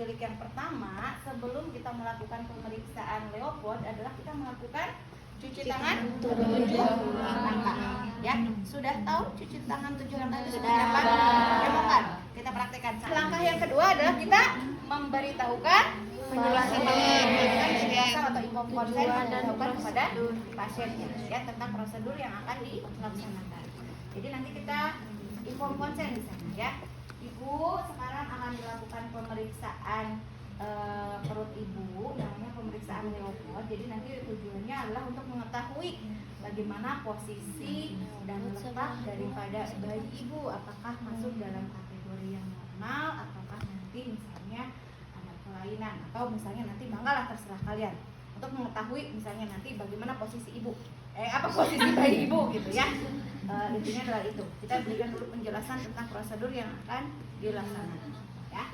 Yang pertama, sebelum kita melakukan pemeriksaan Leopold adalah kita melakukan cuci tangan 7 langkah. Ya, sudah tahu cuci tangan 7 langkah itu seperti apa? Kan? Kita praktekkan. Langkah yang kedua adalah kita memberitahukan penjelasan atau info konsen memberitahukan kepada pasiennya ya tentang prosedur yang akan dilaksanakan. Jadi nanti kita inform konsen di sana ya. Ibu sekarang akan dilakukan pemeriksaan perut ibu, namanya pemeriksaan Leopold. Jadi nanti tujuannya adalah untuk mengetahui bagaimana posisi dan letak daripada bayi ibu, apakah masuk dalam kategori yang normal ataukah nanti misalnya ada kelainan atau misalnya nanti banggalah terserah kalian untuk mengetahui misalnya nanti bagaimana posisi ibu, posisi bayi ibu gitu ya. Intinya adalah itu. Kita berikan dulu penjelasan tentang prosedur yang akan dilaksanakan ya.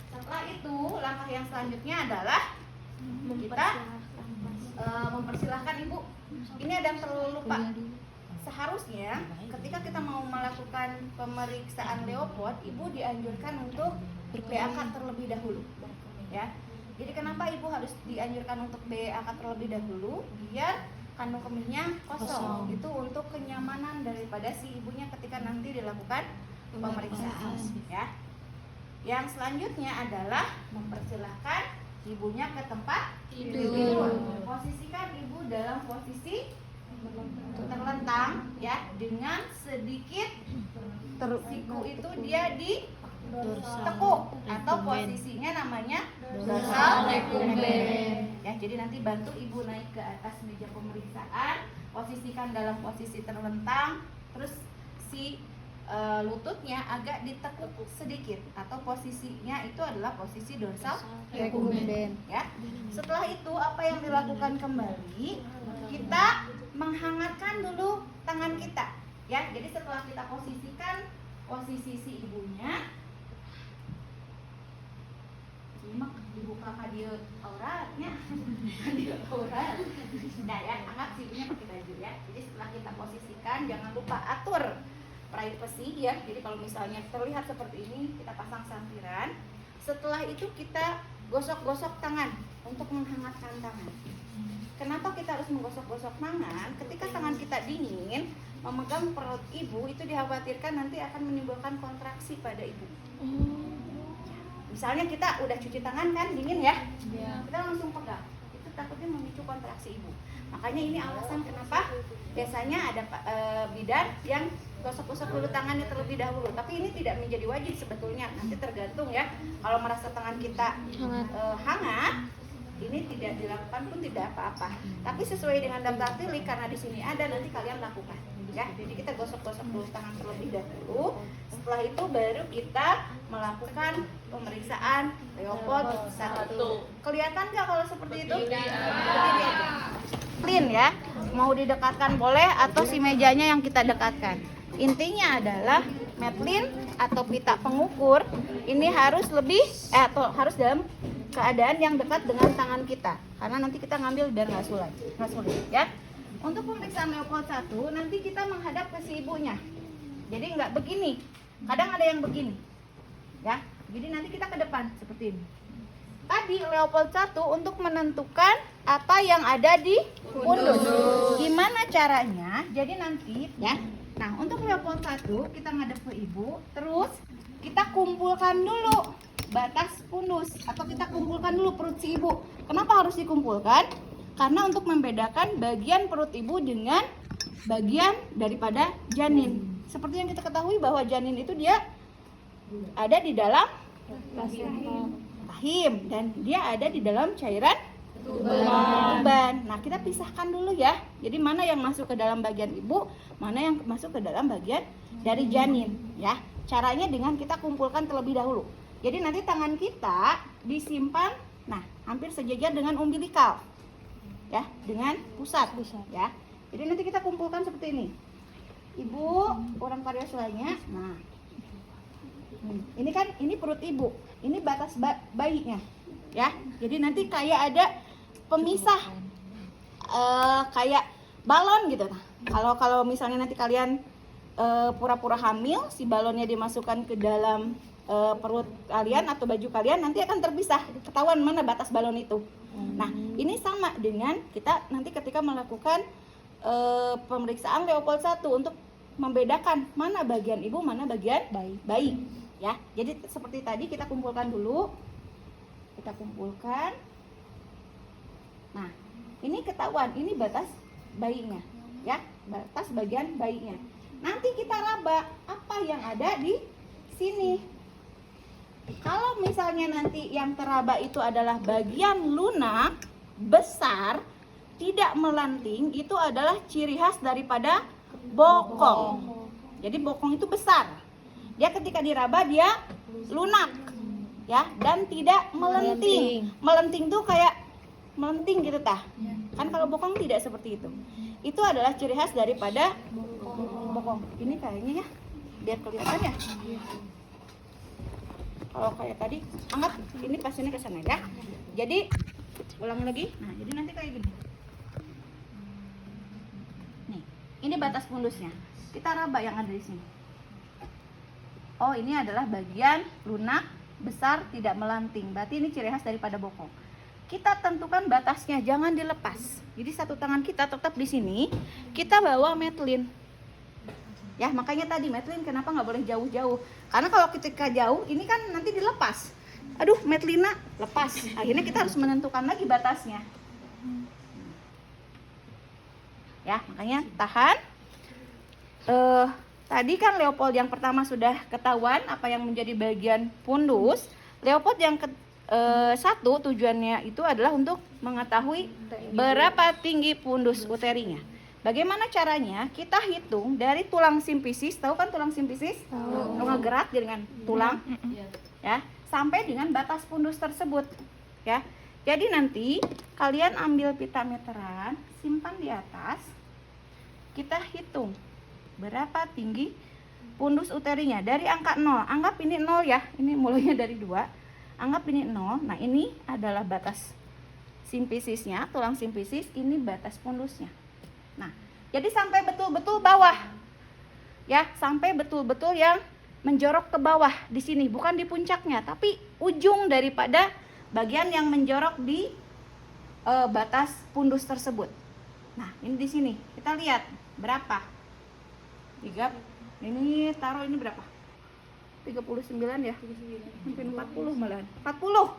Setelah itu langkah yang selanjutnya adalah kita mempersilahkan ibu. Ini ada yang perlu lupa. Seharusnya ketika kita mau melakukan pemeriksaan Leopold, ibu dianjurkan untuk BAK terlebih dahulu ya. Jadi kenapa ibu harus dianjurkan untuk BAK terlebih dahulu? Biar kandung kemihnya kosong. Itu untuk kenyamanan daripada si ibunya ketika nanti dilakukan pemeriksaan ya. Yang selanjutnya adalah mempersilahkan ibunya ke tempat tidur. Posisikan ibu dalam posisi terlentang ya, dengan sedikit siku itu dia di tekuk atau posisinya namanya dorsal recumbens ya. Jadi nanti bantu ibu naik ke atas meja pemeriksaan, posisikan dalam posisi terlentang, terus si lututnya agak ditekuk sedikit atau posisinya itu adalah posisi dorsal recumbens ya. Setelah itu apa yang dilakukan kembali? Kita menghangatkan dulu tangan kita ya. Jadi setelah kita posisikan posisi si ibunya, dibuka kadio auratnya aurat. Nah ya, angkat si ibunya pakai baju ya. Jadi setelah kita posisikan, jangan lupa atur privacy ya. Jadi kalau misalnya terlihat seperti ini, kita pasang sampiran. Setelah itu kita gosok-gosok tangan untuk menghangatkan tangan. Kenapa kita harus menggosok-gosok tangan? Ketika tangan kita dingin, memegang perut ibu itu dikhawatirkan nanti akan menimbulkan kontraksi pada ibu. Misalnya kita udah cuci tangan kan, dingin ya, kita langsung pegang, itu takutnya memicu kontraksi ibu. Makanya ini alasan kenapa biasanya ada bidan yang gosok-gosok dulu tangannya terlebih dahulu. Tapi ini tidak menjadi wajib sebetulnya, nanti tergantung ya. Kalau merasa tangan kita hangat, ini tidak dilakukan pun tidak apa-apa. Tapi sesuai dengan daftar pilih, karena di sini ada, nanti kalian lakukan ya. Jadi kita gosok-gosok dulu tangan terlebih dahulu. Setelah itu baru kita melakukan pemeriksaan Leopold 1. Kelihatan nggak kalau seperti itu? Clean ya. Mau didekatkan boleh atau si mejanya yang kita dekatkan. Intinya adalah metlin atau pita pengukur ini harus atau harus dalam keadaan yang dekat dengan tangan kita, karena nanti kita ngambil biar nggak sulit ya. Untuk pemeriksaan Leopold 1 nanti kita menghadap ke si ibunya. Jadi nggak begini, kadang ada yang begini ya. Jadi nanti kita ke depan seperti ini. Tadi Leopold 1 untuk menentukan apa yang ada di pundus. Gimana caranya? Jadi nanti ya. Nah, untuk Leopold 1 kita ngadep ke ibu, terus kita kumpulkan dulu batas pundus atau kita kumpulkan dulu perut si ibu. Kenapa harus dikumpulkan? Karena untuk membedakan bagian perut ibu dengan bagian daripada janin. Seperti yang kita ketahui bahwa janin itu dia ada di dalam rahim dan dia ada di dalam cairan tuban. Nah, kita pisahkan dulu ya. Jadi mana yang masuk ke dalam bagian ibu, mana yang masuk ke dalam bagian dari janin ya. Caranya dengan kita kumpulkan terlebih dahulu. Jadi nanti tangan kita disimpan, nah hampir sejajar dengan umbilikal, ya, dengan pusat, ya. Jadi nanti kita kumpulkan seperti ini. Ibu, orang varioselanya, nah, ini kan ini perut ibu, ini batas bayinya, ya. Jadi nanti kayak ada pemisah, kayak balon gitu. Kalau misalnya nanti kalian pura-pura hamil, si balonnya dimasukkan ke dalam perut kalian atau baju kalian nanti akan terpisah, ketahuan mana batas balon itu. Nah, ini sama dengan kita nanti ketika melakukan pemeriksaan Leopold 1 untuk membedakan mana bagian ibu, mana bagian bayi. Ya, jadi seperti tadi kita kumpulkan dulu. Kita kumpulkan. Nah, ini ketahuan, ini batas bayinya, ya, batas bagian bayinya. Nanti kita raba apa yang ada di sini. Kalau misalnya nanti yang teraba itu adalah bagian lunak, besar, tidak melanting, itu adalah ciri khas daripada bokong. Jadi bokong itu besar. Dia ketika diraba dia lunak, ya, dan tidak melenting. Melenting tuh kayak melenting gitu tah. Kan kalau bokong tidak seperti itu. Itu adalah ciri khas daripada bokong. Ini kayaknya ya, biar kelihatan ya. Kalau kayak tadi, angkat ini pasirnya ke sana ya. Jadi ulang lagi. Nah, jadi nanti kayak gini. Nih, ini batas pundusnya. Kita raba yang ada di sini. Oh, ini adalah bagian lunak, besar, tidak melanting. Berarti ini ciri khas daripada bokong. Kita tentukan batasnya, jangan dilepas. Jadi satu tangan kita tetap di sini. Kita bawa metlin. Ya, makanya tadi metlin kenapa nggak boleh jauh-jauh? Karena kalau ketika jauh, ini kan nanti dilepas. Aduh, metlina lepas. Akhirnya kita harus menentukan lagi batasnya. Ya, makanya tahan. Tadi kan Leopold yang pertama sudah ketahuan apa yang menjadi bagian pundus. Leopold yang satu tujuannya itu adalah untuk mengetahui berapa tinggi pundus uterinya. Bagaimana caranya? Kita hitung dari tulang simpisis, tahu kan tulang simpisis? Tahu. Ngegerak dengan tulang, ya, sampai dengan batas pundus tersebut, ya. Jadi nanti kalian ambil pita meteran, simpan di atas, kita hitung berapa tinggi pundus uterinya dari angka 0. Anggap ini 0 ya, ini mulainya dari 2. Anggap ini 0. Nah, ini adalah batas simpisisnya, tulang simpisis, ini batas pundusnya. Nah, jadi sampai betul-betul bawah, ya, sampai betul-betul yang menjorok ke bawah di sini, bukan di puncaknya, tapi ujung daripada bagian yang menjorok di batas pundus tersebut. Nah, ini di sini kita lihat berapa. 3, ini taruh ini berapa? 39 ya, hampir 40 malahan. 40.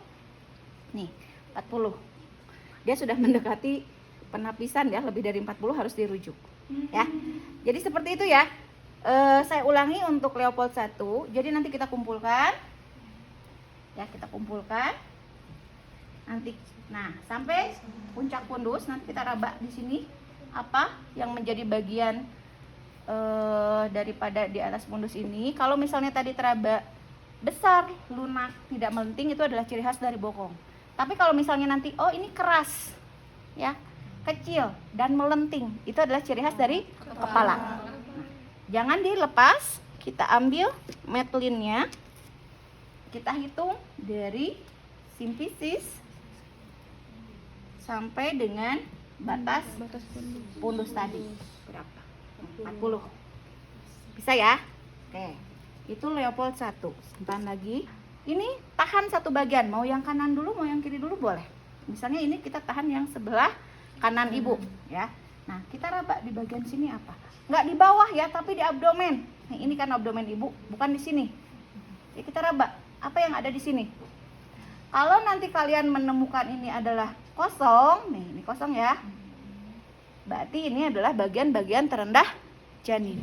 Nih, 40. Dia sudah mendekati penapisan ya, lebih dari 40 harus dirujuk ya. Jadi seperti itu ya. Saya ulangi untuk Leopold 1. Jadi nanti kita kumpulkan ya, kita kumpulkan nanti. Nah, sampai puncak pundus nanti kita raba di sini apa yang menjadi bagian daripada di atas pundus ini. Kalau misalnya tadi teraba besar, lunak, tidak melenting, itu adalah ciri khas dari bokong. Tapi kalau misalnya nanti oh ini keras ya, kecil dan melenting, itu adalah ciri khas dari kepala. Nah, jangan dilepas, kita ambil metlinnya, kita hitung dari simpisis sampai dengan batas pundus tadi berapa? 40. Bisa ya? Oke. Itu Leopold 1. Simpan lagi. Ini tahan satu bagian, mau yang kanan dulu, mau yang kiri dulu boleh. Misalnya ini kita tahan yang sebelah kanan ibu ya. Nah, kita raba di bagian sini apa? Nggak di bawah ya, tapi di abdomen. Nih, ini kan abdomen ibu, bukan di sini. Jadi kita raba apa yang ada di sini. Kalau nanti kalian menemukan ini adalah kosong, nih ini kosong ya, berarti ini adalah bagian-bagian terendah janin.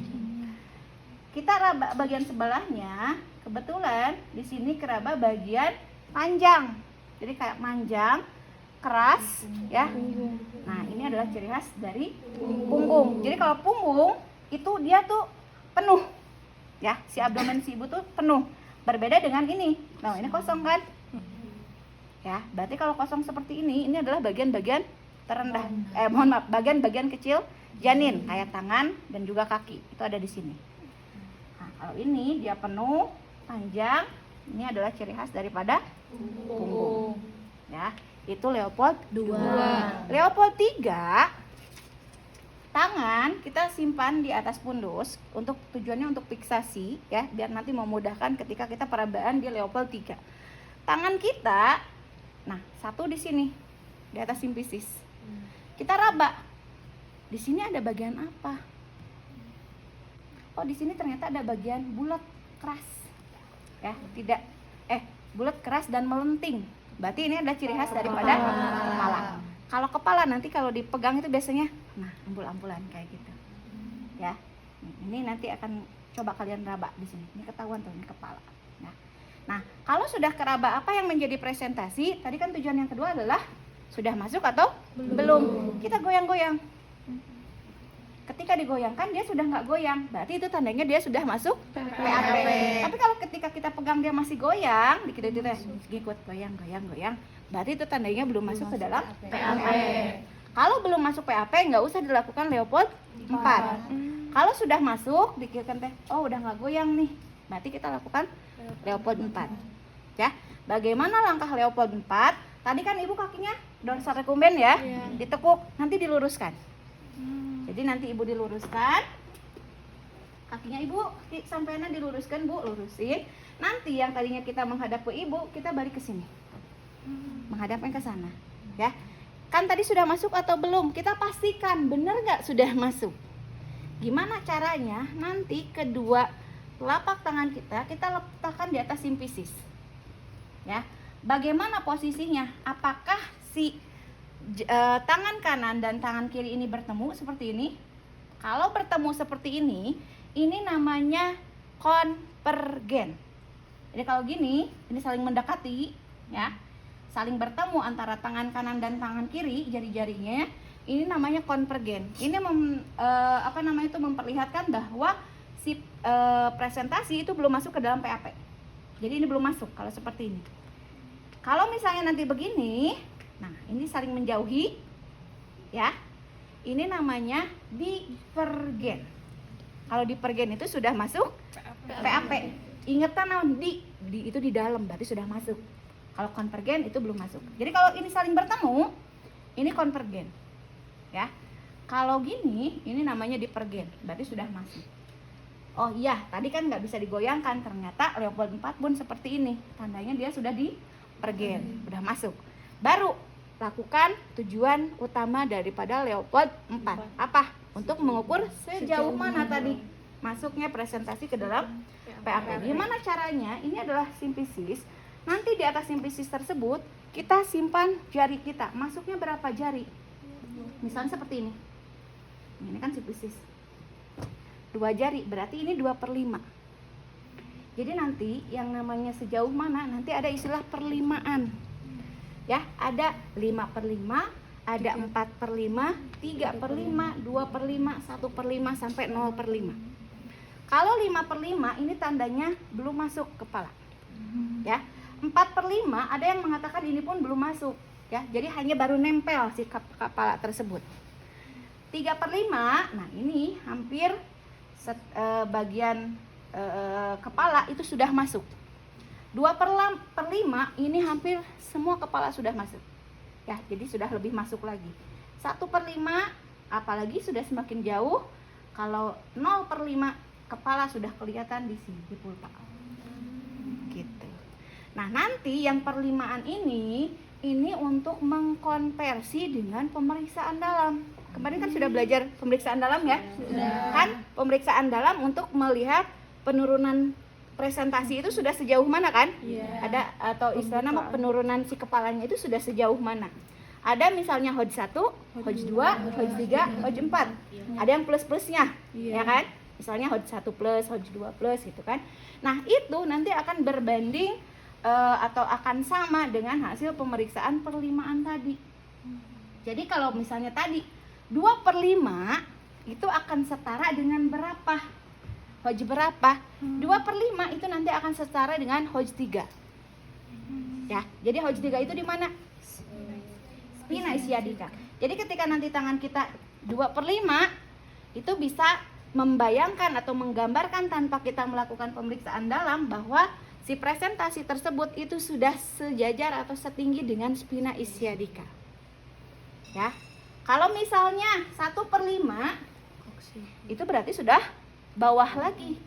Kita raba bagian sebelahnya, kebetulan di sini keraba bagian panjang, jadi kayak manjang, keras ya. Nah, ini adalah ciri khas dari punggung. Jadi kalau punggung itu dia tuh penuh ya, si abdomen si ibu tuh penuh. Berbeda dengan ini. Nah, ini kosong kan? Ya, berarti kalau kosong seperti ini adalah bagian-bagian terendah. Mohon maaf, bagian-bagian kecil janin, kayak tangan dan juga kaki. Itu ada di sini. Nah, kalau ini dia penuh, panjang, ini adalah ciri khas daripada punggung. Ya. Itu Leopold 2. Leopold 3 tangan kita simpan di atas pundus untuk tujuannya untuk fiksasi ya, biar nanti memudahkan ketika kita perabaan di Leopold 3. Tangan kita, nah satu di sini di atas simpisis. Kita raba. Di sini ada bagian apa? Oh, di sini ternyata ada bagian bulat keras. Ya, tidak bulat keras dan melenting. Berarti ini adalah ciri khas daripada kepala. Kalau kepala nanti kalau dipegang itu biasanya ampul-ampulan kayak gitu. Ya. Ini nanti akan coba kalian raba di sini. Ini ketahuan tuh ini kepala. Nah, kalau sudah keraba apa yang menjadi presentasi? Tadi kan tujuan yang kedua adalah sudah masuk atau belum. Kita goyang-goyang. Ketika digoyangkan dia sudah nggak goyang, berarti itu tandanya dia sudah masuk PAP. Tapi kalau ketika kita pegang dia masih goyang, dikit-dikit ikut goyang, berarti itu tandanya belum masuk ke dalam PAP. Kalau belum masuk PAP nggak usah dilakukan Leopold 4. Kalau sudah masuk, dikirakan teh, oh udah nggak goyang nih, berarti kita lakukan Leopold 4. Ya, bagaimana langkah Leopold 4? Tadi kan ibu kakinya dorsal recumbens ya, ditekuk, nanti diluruskan. Jadi nanti ibu diluruskan, kakinya ibu sampainya diluruskan, bu lurusin. Nanti yang tadinya kita menghadap ke ibu, kita balik ke sini, menghadapnya ke sana, ya. Kan tadi sudah masuk atau belum? Kita pastikan benar nggak sudah masuk. Gimana caranya? Nanti kedua telapak tangan kita letakkan di atas simpisis, ya. Bagaimana posisinya? Apakah si tangan kanan dan tangan kiri ini bertemu seperti ini? Kalau bertemu seperti ini namanya konvergen. Jadi kalau gini, ini saling mendekati, ya, saling bertemu antara tangan kanan dan tangan kiri, jari-jarinya, ini namanya konvergen. Ini memperlihatkan bahwa si presentasi itu belum masuk ke dalam PAP. Jadi ini belum masuk kalau seperti ini. Kalau misalnya nanti begini, nah ini saling menjauhi, ya. Ini namanya divergen. Kalau divergen itu sudah masuk PAP. Ingetan naon di itu di dalam, berarti sudah masuk. Kalau konvergen itu belum masuk. Jadi kalau ini saling bertemu, ini konvergen, ya. Kalau gini, ini namanya divergen, berarti sudah masuk. Oh iya, tadi kan nggak bisa digoyangkan, ternyata Leopold 4 pun seperti ini, tandanya dia sudah divergen, sudah masuk. Baru lakukan tujuan utama daripada Leopold 4. Apa? Untuk mengukur sejauh mana tadi masuknya presentasi ke dalam PAP. Gimana caranya? Ini adalah simpisis. Nanti di atas simpisis tersebut kita simpan jari kita. Masuknya berapa jari? Misalnya seperti ini. Ini kan simpisis. 2 jari, berarti ini 2/5. Jadi nanti yang namanya sejauh mana, nanti ada istilah perlimaan. Ya, ada 5/5, ada 4/5, 3/5, 2/5, 1/5 sampai 0/5. Kalau 5/5 ini tandanya belum masuk kepala. Ya. 4/5 ada yang mengatakan ini pun belum masuk, ya. Jadi hanya baru nempel si kepala tersebut. 3/5, nah ini hampir bagian kepala itu sudah masuk. 2/5 ini hampir semua kepala sudah masuk, ya, jadi sudah lebih masuk lagi. 1/5 apalagi sudah semakin jauh. Kalau 0/5 kepala sudah kelihatan di sini di pulpa, gitu. Nah nanti yang perlimaan ini untuk mengkonversi dengan pemeriksaan dalam. Kemarin kan sudah belajar pemeriksaan dalam, ya? Sudah. Kan pemeriksaan dalam untuk melihat penurunan presentasi itu sudah sejauh mana kan? Ada atau istilahnya penurunan si kepalanya itu sudah sejauh mana? Ada misalnya Hodge 1, Hodge 2, Hodge 3, Hodge 4. Ada yang plus-plusnya, ya kan? Misalnya Hodge 1 plus, Hodge 2 plus gitu kan. Nah, itu nanti akan berbanding atau akan sama dengan hasil pemeriksaan perlimaan tadi. Jadi kalau misalnya tadi 2/5 itu akan setara dengan berapa? Hodge berapa? 2/5 itu nanti akan setara dengan Hodge 3. Ya, jadi Hodge 3 itu di mana? Spina ischiadica. Jadi ketika nanti tangan kita 2/5 itu bisa membayangkan atau menggambarkan tanpa kita melakukan pemeriksaan dalam bahwa si presentasi tersebut itu sudah sejajar atau setinggi dengan spina ischiadica. Ya. Kalau misalnya 1/5 itu berarti sudah bawah lagi.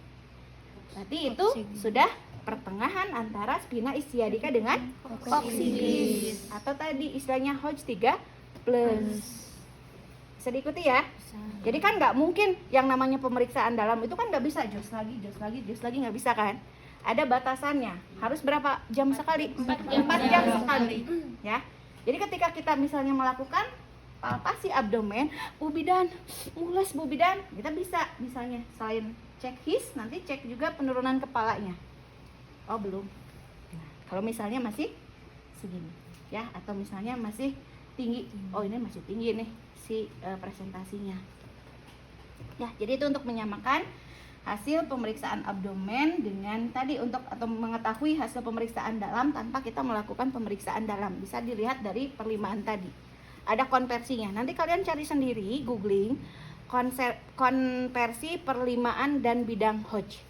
Berarti itu sudah pertengahan antara spina istiadika dengan koksidis. Atau tadi istilahnya Hodge 3+. Bisa diikuti ya? Jadi kan nggak mungkin yang namanya pemeriksaan dalam itu kan nggak bisa jos lagi nggak bisa kan? Ada batasannya. Harus berapa jam sekali? 4 jam sekali. Ya. Jadi ketika kita misalnya melakukan palpasi abdomen, bubidan, ulas bubidan, kita bisa misalnya selain cek his, nanti cek juga penurunan kepalanya. Oh belum. Nah, kalau misalnya masih segini, ya, atau misalnya masih tinggi, oh ini masih tinggi nih si presentasinya. Ya, jadi itu untuk menyamakan hasil pemeriksaan abdomen dengan tadi untuk atau mengetahui hasil pemeriksaan dalam tanpa kita melakukan pemeriksaan dalam. Bisa dilihat dari perlimaan tadi. Ada konversinya. Nanti kalian cari sendiri, googling konversi perlimaan dan bidang Hodge.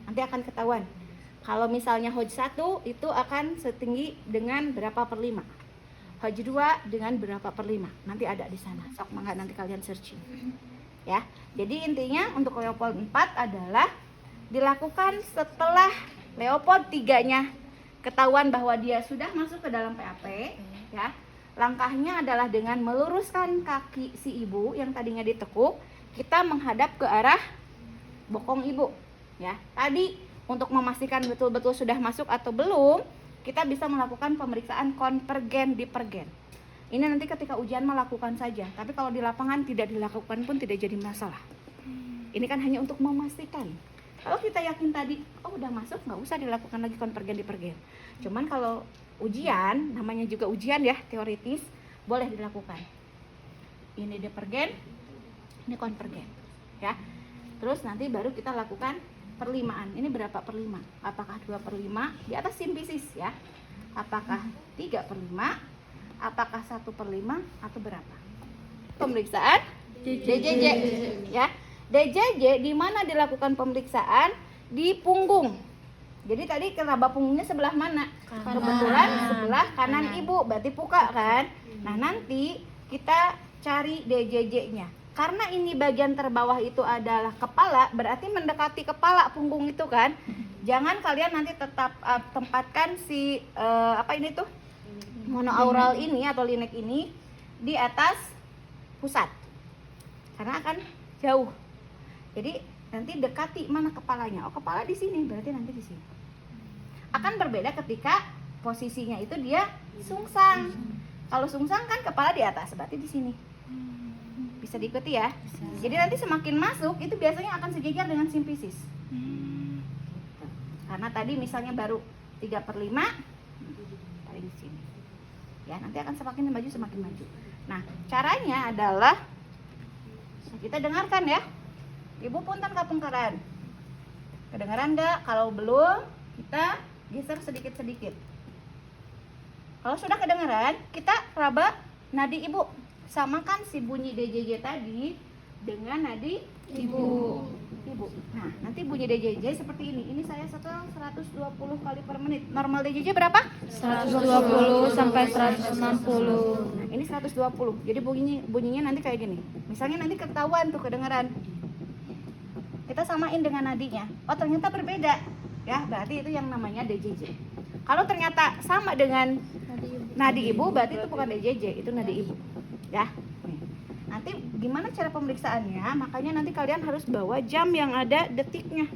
Nanti akan ketahuan. Kalau misalnya Hodge 1 itu akan setinggi dengan berapa per 5. Hodge 2 dengan berapa per 5. Nanti ada di sana. Sok mangga nanti kalian searching. Ya. Jadi intinya untuk Leopold 4 adalah dilakukan setelah Leopold 3-nya ketahuan bahwa dia sudah masuk ke dalam PAP, ya. Langkahnya adalah dengan meluruskan kaki si ibu yang tadinya ditekuk, kita menghadap ke arah bokong ibu, ya. Tadi untuk memastikan betul-betul sudah masuk atau belum, kita bisa melakukan pemeriksaan konvergen divergen. Ini nanti ketika ujian melakukan saja, tapi kalau di lapangan tidak dilakukan pun tidak jadi masalah. Ini kan hanya untuk memastikan. Kalau kita yakin tadi, oh udah masuk, nggak usah dilakukan lagi konvergen divergen. Cuman kalau ujian, namanya juga ujian ya, teoritis, boleh dilakukan. Ini divergen, ini konvergen, ya. Terus nanti baru kita lakukan perlimaan. Ini berapa per 5? Apakah 2/5 di atas simpisis ya? Apakah 3/5? Apakah 1/5 atau berapa? Pemeriksaan DJJ, ya. DJJ di mana dilakukan pemeriksaan? Di punggung. Jadi tadi keraba punggungnya sebelah mana? Kebetulan sebelah kanan ibu, berarti puka kan? Nah, nanti kita cari DJJ-nya. Karena ini bagian terbawah itu adalah kepala, berarti mendekati kepala punggung itu kan? Jangan kalian nanti tetap tempatkan si ini tuh monoaural ini atau linek ini di atas pusat, karena akan jauh. Jadi nanti dekati mana kepalanya. Oh, kepala di sini, berarti nanti di sini. Akan berbeda ketika posisinya itu dia sungsang. Kalau sungsang kan kepala di atas, berarti di sini. Bisa diikuti ya. Jadi nanti semakin masuk itu biasanya akan sejajar dengan simpisis. Karena tadi misalnya baru 3/5, tarik di sini. Ya, nanti akan semakin maju. Nah, caranya adalah kita dengarkan ya. Ibu punten kapungkaran. Kedengaran enggak? Kalau belum, kita geser sedikit-sedikit. Kalau sudah kedengaran, kita raba nadi ibu. Samakan si bunyi DJJ tadi dengan nadi ibu. Nah, nanti bunyi DJJ seperti ini. Ini saya setel 120 kali per menit. Normal DJJ berapa? 120 sampai 160. Nah, ini 120. Jadi bunyinya nanti kayak gini. Misalnya nanti ketahuan tuh kedengeran. Kita samain dengan nadinya. Oh, ternyata berbeda. Ya, berarti itu yang namanya DJJ. Kalau ternyata sama dengan nadi ibu, berarti itu bukan DJJ, itu nadi ibu. Ya. Nanti gimana cara pemeriksaannya? Makanya nanti kalian harus bawa jam yang ada detiknya.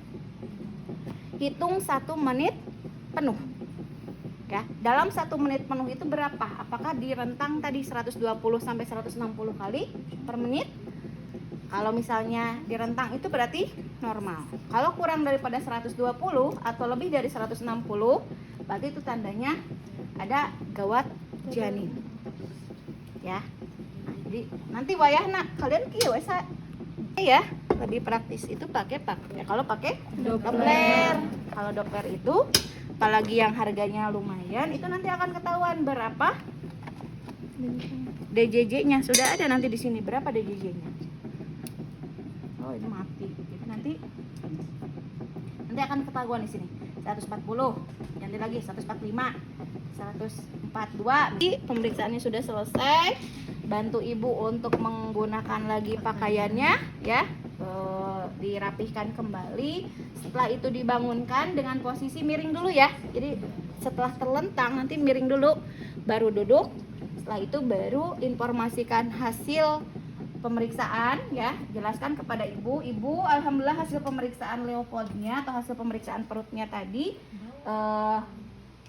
Hitung 1 menit penuh. Ya, dalam 1 menit penuh itu berapa? Apakah di rentang tadi 120 sampai 160 kali per menit? Kalau misalnya di rentang itu berarti normal. Kalau kurang daripada 120 atau lebih dari 160, berarti itu tandanya ada gawat janin. Ya. Jadi nanti wayahna kalian kieu ya, lebih praktis itu pakai ya, kalau pakai Doppler. Kalau Doppler itu apalagi yang harganya lumayan, itu nanti akan ketahuan berapa DJJ-nya. Sudah ada nanti di sini berapa DJJ-nya. Oh, ini mati. Jadi nanti akan ketahuan di sini. 140, ganti lagi 145, 140. 42. Jadi pemeriksaannya sudah selesai. Bantu ibu untuk menggunakan lagi pakaiannya ya. Dirapihkan kembali. Setelah itu dibangunkan dengan posisi miring dulu ya. Jadi setelah terlentang nanti miring dulu, baru duduk. Setelah itu baru informasikan hasil pemeriksaan ya, jelaskan kepada ibu. Ibu, alhamdulillah hasil pemeriksaan Leopoldnya atau hasil pemeriksaan perutnya tadi,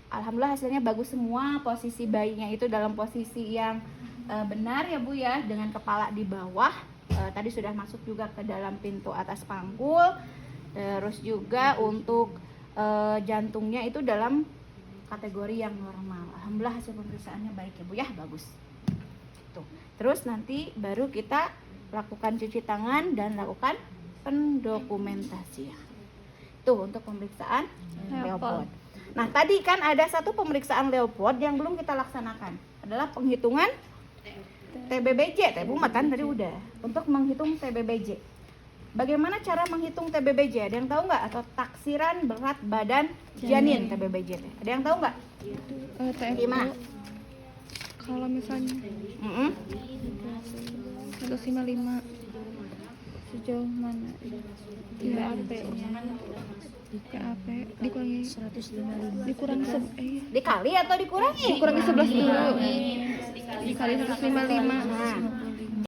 alhamdulillah hasilnya bagus semua. Posisi bayinya itu dalam posisi yang benar ya Bu ya, dengan kepala di bawah. Tadi sudah masuk juga ke dalam pintu atas panggul. Terus juga untuk jantungnya itu dalam kategori yang normal. Alhamdulillah hasil pemeriksaannya baik ya Bu ya, bagus. Tuh. Terus nanti baru kita lakukan cuci tangan dan lakukan pendokumentasian. Tuh untuk pemeriksaan Leopold. Nah tadi kan ada satu pemeriksaan Leopold yang belum kita laksanakan, adalah penghitungan TBBJ. Ibu makan tadi udah. Untuk menghitung TBBJ. Bagaimana cara menghitung TBBJ? Ada yang tahu nggak? Atau taksiran berat badan janin TBBJ? Ada yang tahu nggak? Gimana? Kalau misalnya 155 sejauh mana? PAP dikurangi 155. Dikali atau dikurangi? Dikurangi 11 dulu. Dikali 155. Nah,